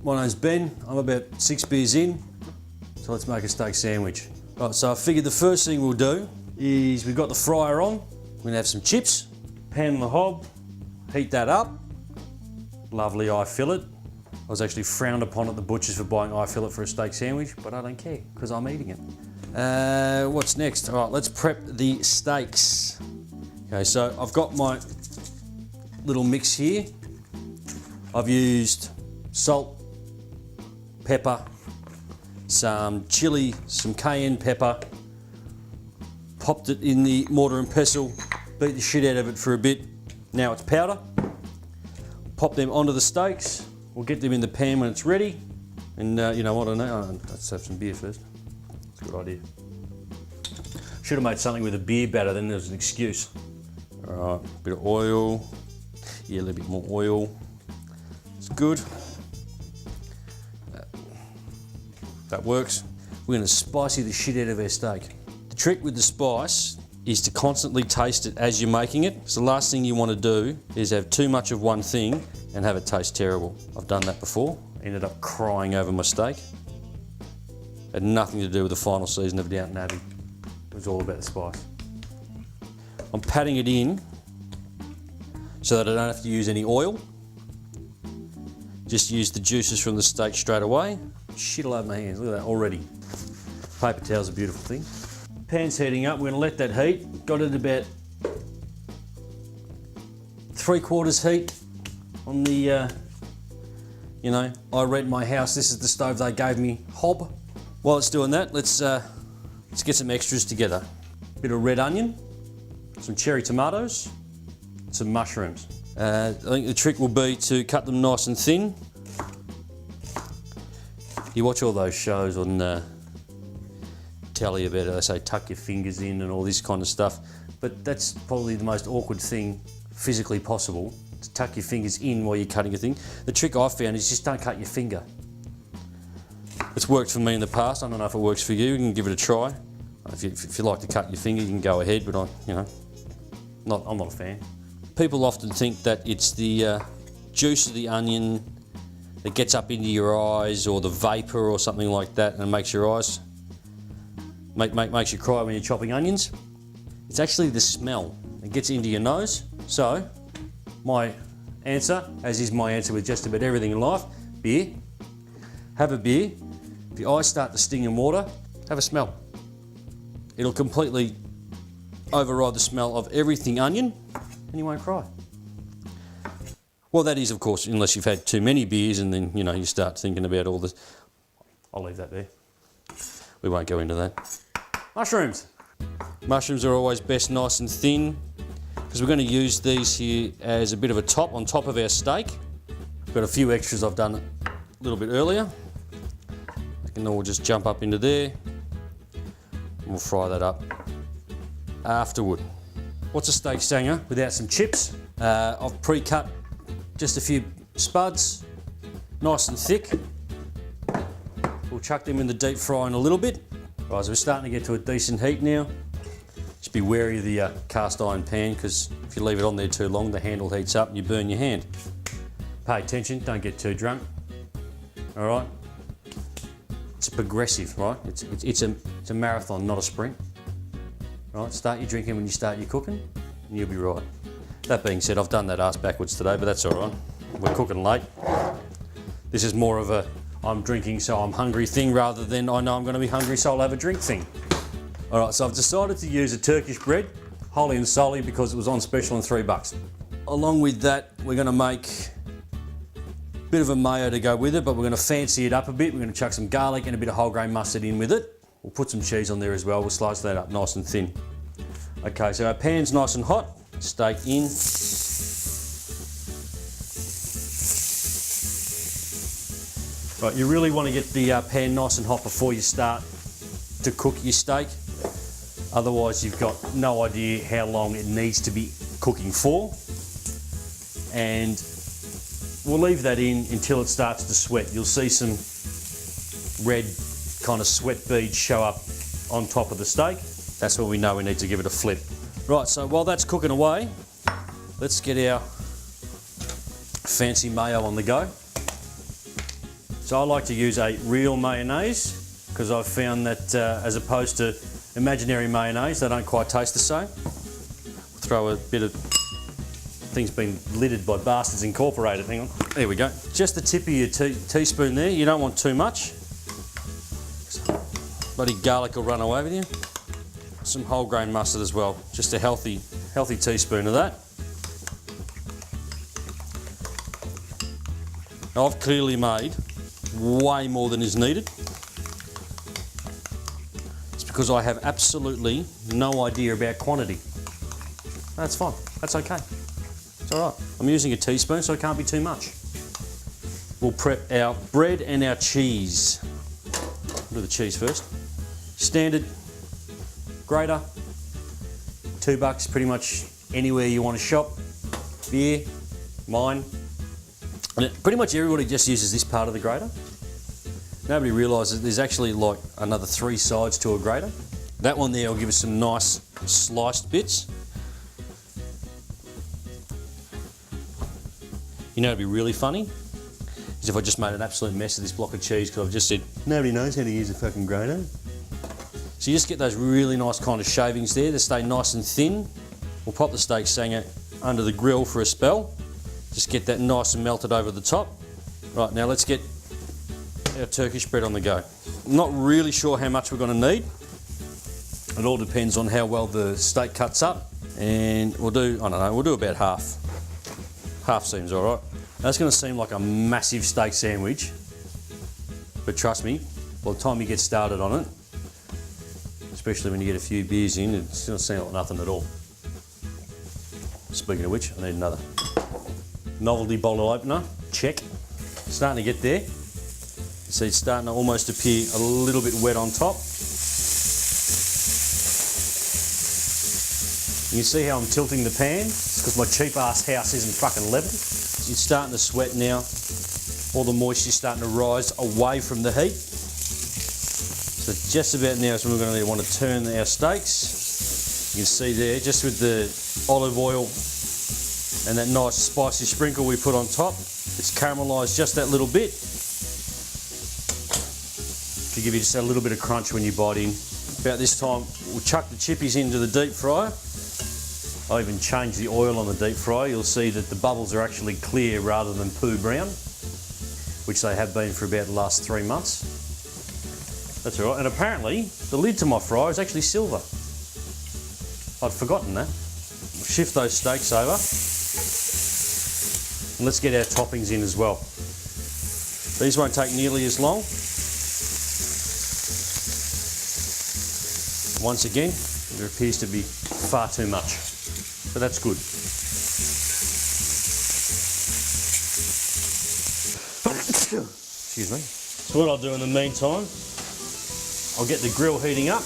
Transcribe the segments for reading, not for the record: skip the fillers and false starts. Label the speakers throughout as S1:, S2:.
S1: my name's Ben. I'm about 6 beers in, so let's make a steak sandwich. Right, so I figured the first thing we'll do is we've got the fryer on. We're gonna have some chips, pan on the hob, heat that up. Lovely eye fillet. I was actually frowned upon at the butchers for buying eye fillet for a steak sandwich, but I don't care because I'm eating it. What's next? All right, let's prep the steaks. Okay, so I've got my little mix here. I've used salt, pepper, some chili, some cayenne pepper, popped it in the mortar and pestle, beat the shit out of it for a bit. Now it's powder. Pop them onto the steaks. We'll get them in the pan when it's ready. And you know what I know? Let's have some beer first. It's a good idea. Should have made something with a beer batter, then there's an excuse. All right, bit of oil. Yeah, a little bit more oil. It's good. That works. We're gonna spicy the shit out of our steak. The trick with the spice is to constantly taste it as you're making it. So the last thing you want to do is have too much of one thing and have it taste terrible. I've done that before. Ended up crying over my steak. Had nothing to do with the final season of Downton Abbey. It was all about the spice. I'm patting it in so that I don't have to use any oil. Just use the juices from the steak straight away. Shit all over my hands, look at that already. Paper towel's a beautiful thing. Pan's heating up, we're gonna let that heat. Got it about 3/4 heat on the, you know, I rent my house, this is the stove they gave me, hob. While it's doing that, let's get some extras together. Bit of red onion, some cherry tomatoes, some mushrooms. I think the trick will be to cut them nice and thin. You watch all those shows on telly about it, they say tuck your fingers in and all this kind of stuff, but that's probably the most awkward thing physically possible, to tuck your fingers in while you're cutting a thing. The trick I've found is just don't cut your finger. It's worked for me in the past, I don't know if it works for you, you can give it a try. If you like to cut your finger, you can go ahead, but I'm not a fan. People often think that it's the juice of the onion that gets up into your eyes, or the vapour or something like that, and makes your eyes, makes you cry when you're chopping onions. It's actually the smell. It gets into your nose. So, my answer, as is my answer with just about everything in life, beer. Have a beer. If your eyes start to sting in water, have a smell. It'll completely override the smell of everything onion, and you won't cry. Well, that is, of course, unless you've had too many beers and then, you start thinking about all this. I'll leave that there. We won't go into that. Mushrooms. Mushrooms are always best nice and thin, because we're going to use these here as a bit of a top on top of our steak. Got a few extras I've done a little bit earlier. They can all just jump up into there. And we'll fry that up afterward. What's a steak stanger without some chips? I've pre-cut just a few spuds, nice and thick. We'll chuck them in the deep fry in a little bit. Right, so we're starting to get to a decent heat now. Just be wary of the cast iron pan, because if you leave it on there too long, the handle heats up and you burn your hand. Pay attention, don't get too drunk. All right? It's progressive, right? It's a marathon, not a sprint. Right, start your drinking when you start your cooking, and you'll be right. That being said, I've done that ass backwards today, but that's all right. We're cooking late. This is more of a I'm drinking so I'm hungry thing, rather than I know I'm going to be hungry so I'll have a drink thing. All right, so I've decided to use a Turkish bread, wholly and solely because it was on special and $3. Along with that, we're going to make a bit of a mayo to go with it, but we're going to fancy it up a bit. We're going to chuck some garlic and a bit of whole grain mustard in with it. We'll put some cheese on there as well. We'll slice that up nice and thin. Okay, so our pan's nice and hot. Steak in. Right, you really want to get the pan nice and hot before you start to cook your steak. Otherwise, you've got no idea how long it needs to be cooking for. And we'll leave that in until it starts to sweat. You'll see some red kind of sweat beads show up on top of the steak. That's when we know we need to give it a flip. Right, so while that's cooking away, let's get our fancy mayo on the go. So I like to use a real mayonnaise because I've found that as opposed to imaginary mayonnaise, they don't quite taste the same. We'll throw a bit of things been littered by Bastards Incorporated. Hang on. There we go. Just the tip of your teaspoon there. You don't want too much. Bloody garlic will run away with you. Some whole grain mustard as well. Just a healthy teaspoon of that. Now I've clearly made way more than is needed. It's because I have absolutely no idea about quantity. That's fine. That's okay. It's all right. I'm using a teaspoon, so it can't be too much. We'll prep our bread and our cheese. We'll do the cheese first. Standard grater, $2 pretty much anywhere you want to shop. Beer, mine. And pretty much everybody just uses this part of the grater. Nobody realises there's actually like another 3 sides to a grater. That one there will give us some nice sliced bits. You know, it'd be really funny is if I just made an absolute mess of this block of cheese because I've just said nobody knows how to use a fucking grater. So you just get those really nice kind of shavings there. They stay nice and thin. We'll pop the steak sanger under the grill for a spell. Just get that nice and melted over the top. Right, now let's get our Turkish bread on the go. I'm not really sure how much we're going to need. It all depends on how well the steak cuts up. And we'll do, I don't know, we'll do about half. Half seems all right. That's going to seem like a massive steak sandwich. But trust me, by the time you get started on it, especially when you get a few beers in, it's going to seem like nothing at all. Speaking of which, I need another novelty bottle opener. Check. Starting to get there. See, it's starting to almost appear a little bit wet on top. You can see how I'm tilting the pan. It's because my cheap ass house isn't fucking level. It's starting to sweat now. All the moisture's starting to rise away from the heat. So just about now is when we're going to want to turn our steaks. You can see there, just with the olive oil and that nice spicy sprinkle we put on top, it's caramelised just that little bit to give you just a little bit of crunch when you bite in. About this time, we'll chuck the chippies into the deep fryer. I even changed the oil on the deep fryer. You'll see that the bubbles are actually clear rather than poo brown, which they have been for about the last 3 months. That's all right. And apparently, the lid to my fryer is actually silver. I'd forgotten that. We'll shift those steaks over. And let's get our toppings in as well. These won't take nearly as long. Once again, there appears to be far too much, but that's good. Excuse me. So what I'll do in the meantime, I'll get the grill heating up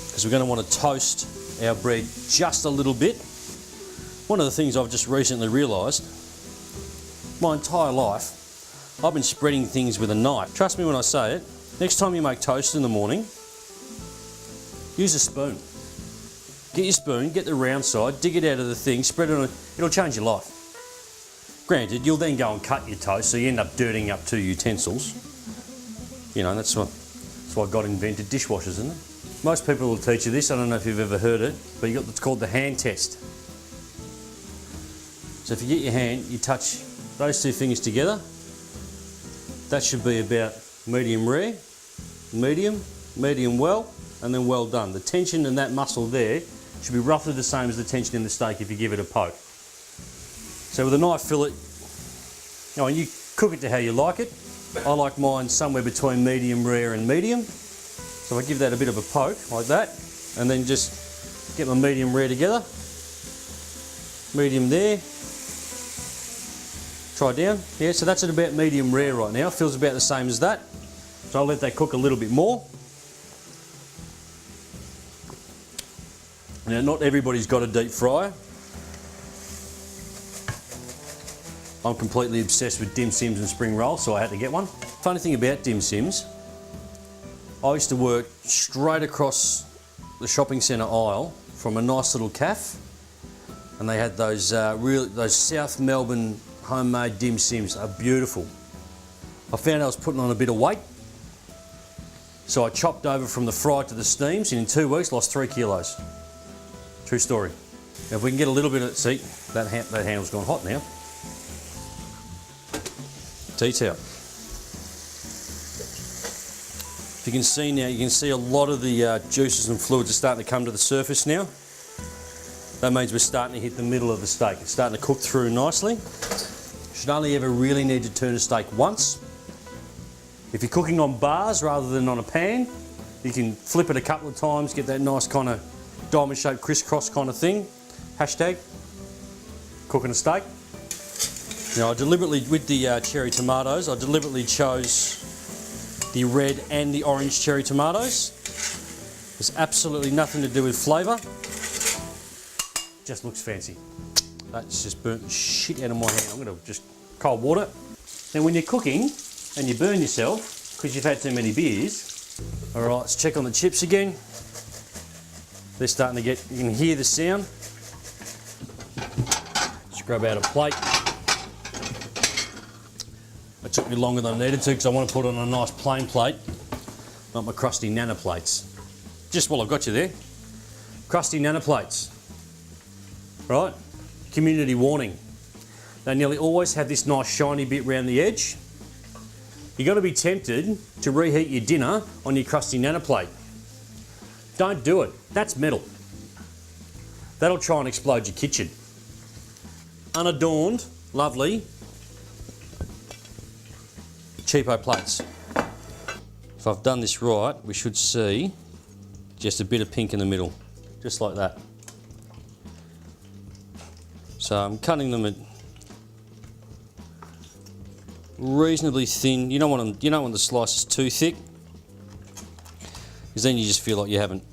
S1: because we're going to want to toast our bread just a little bit. One of the things I've just recently realised, my entire life, I've been spreading things with a knife. Trust me when I say it, next time you make toast in the morning, use a spoon. Get your spoon, get the round side, dig it out of the thing, spread it on, it'll change your life. Granted, you'll then go and cut your toast, so you end up dirtying up 2 utensils. You know, that's why God invented dishwashers, isn't it? Most people will teach you this, I don't know if you've ever heard it, but you got what's called the hand test. So if you get your hand, you touch those 2 fingers together, that should be about medium rare, medium, medium well, and then well done. The tension in that muscle there should be roughly the same as the tension in the steak if you give it a poke. So with a knife fillet, you cook it to how you like it. I like mine somewhere between medium rare and medium. So I give that a bit of a poke like that, and then just get my medium rare together. Medium there. Try down. Yeah, so that's at about medium rare right now. Feels about the same as that. So I'll let that cook a little bit more. Now, not everybody's got a deep fryer. I'm completely obsessed with dim sims and spring rolls, so I had to get one. Funny thing about dim sims, I used to work straight across the shopping centre aisle from a nice little cafe, and they had those those South Melbourne homemade dim sims are beautiful. I found I was putting on a bit of weight, so I chopped over from the fry to the steams, and in 2 weeks lost 3 kilos. True story. Now if we can get a little bit of, see, that handle's gone hot now. Tea towel. If you can see now, you can see a lot of the juices and fluids are starting to come to the surface now. That means we're starting to hit the middle of the steak. It's starting to cook through nicely. Should only ever really need to turn a steak once. If you're cooking on bars rather than on a pan, you can flip it a couple of times, get that nice kind of diamond shaped crisscross kind of thing. Hashtag cooking a steak. Now I deliberately, with the cherry tomatoes, I deliberately chose the red and the orange cherry tomatoes. There's absolutely nothing to do with flavour. Just looks fancy. That's just burnt the shit out of my hand. I'm going to just cold water. Now when you're cooking and you burn yourself because you've had too many beers, all right, let's check on the chips again. They're starting to get, you can hear the sound. Just grab out a plate. It took me longer than I needed to because I want to put it on a nice plain plate, not my crusty nana plates. Just while I've got you there, crusty nana plates, right? Community warning. They nearly always have this nice shiny bit around the edge. You've got to be tempted to reheat your dinner on your crusty nana plate. Don't do it. That's metal. That'll try and explode your kitchen. Unadorned, lovely, cheapo plates. If I've done this right, we should see just a bit of pink in the middle, just like that. So I'm cutting them at reasonably thin. You don't want the slices too thick, because then you just feel like you're having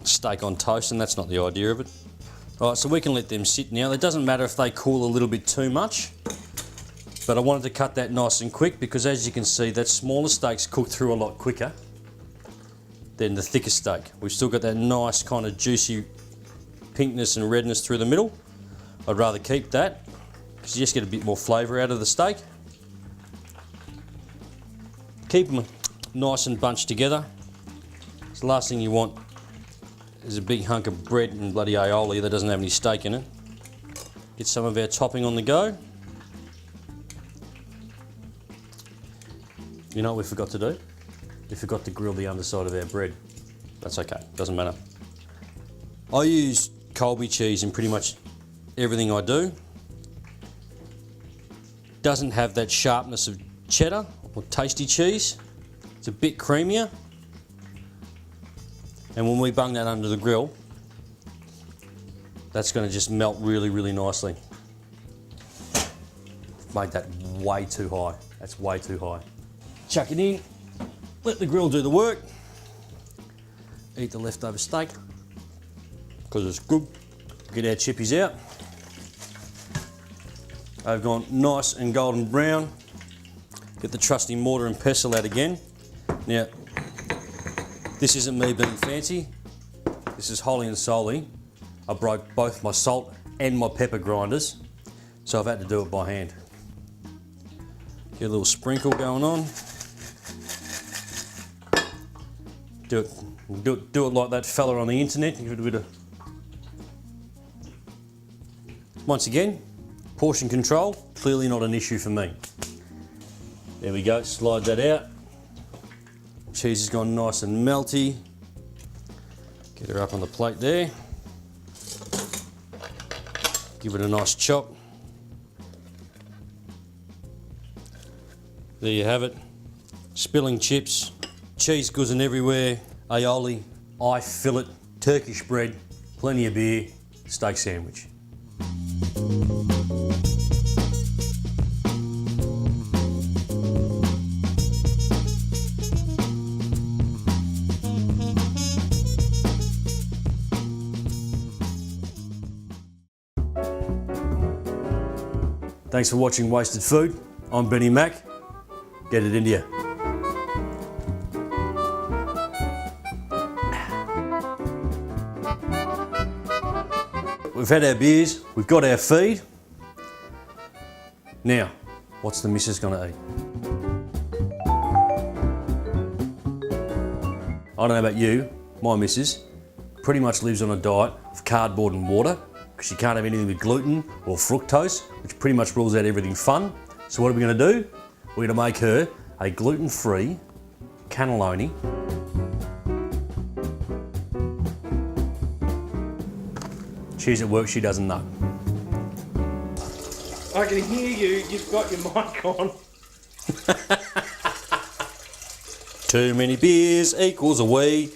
S1: steak on toast, and that's not the idea of it. All right, so we can let them sit now. It doesn't matter if they cool a little bit too much, but I wanted to cut that nice and quick because, as you can see, that smaller steak's cooked through a lot quicker than the thicker steak. We've still got that nice kind of juicy pinkness and redness through the middle. I'd rather keep that because you just get a bit more flavour out of the steak. Keep them nice and bunched together. So the last thing you want is a big hunk of bread and bloody aioli that doesn't have any steak in it. Get some of our topping on the go. You know what we forgot to do? We forgot to grill the underside of our bread. That's okay, doesn't matter. I use Colby cheese in pretty much everything I do. Doesn't have that sharpness of cheddar or tasty cheese. It's a bit creamier. And when we bung that under the grill, that's going to just melt really, really nicely. Made that way too high. That's way too high. Chuck it in, let the grill do the work. Eat the leftover steak, because it's good. Get our chippies out. They've gone nice and golden brown. Get the trusty mortar and pestle out again. Now, this isn't me being fancy. This is wholly and solely, I broke both my salt and my pepper grinders, so I've had to do it by hand. Get a little sprinkle going on. Do it like that fella on the internet. Give it a bit of. Once again, portion control, clearly not an issue for me. There we go, slide that out. Cheese has gone nice and melty. Get her up on the plate there. Give it a nice chop. There you have it. Spilling chips, cheese goozing everywhere, aioli, eye fillet, Turkish bread, plenty of beer, steak sandwich. Thanks for watching Wasted Food. I'm Benny Mac. Get it into you. We've had our beers, we've got our feed. Now, what's the missus gonna eat? I don't know about you, my missus pretty much lives on a diet of cardboard and water because she can't have anything with gluten or fructose, which pretty much rules out everything fun. So what are we gonna do? We're gonna make her a gluten-free cannelloni. She's at work, she doesn't know.
S2: I can hear you, you've got your mic on.
S1: Too many beers equals a wee.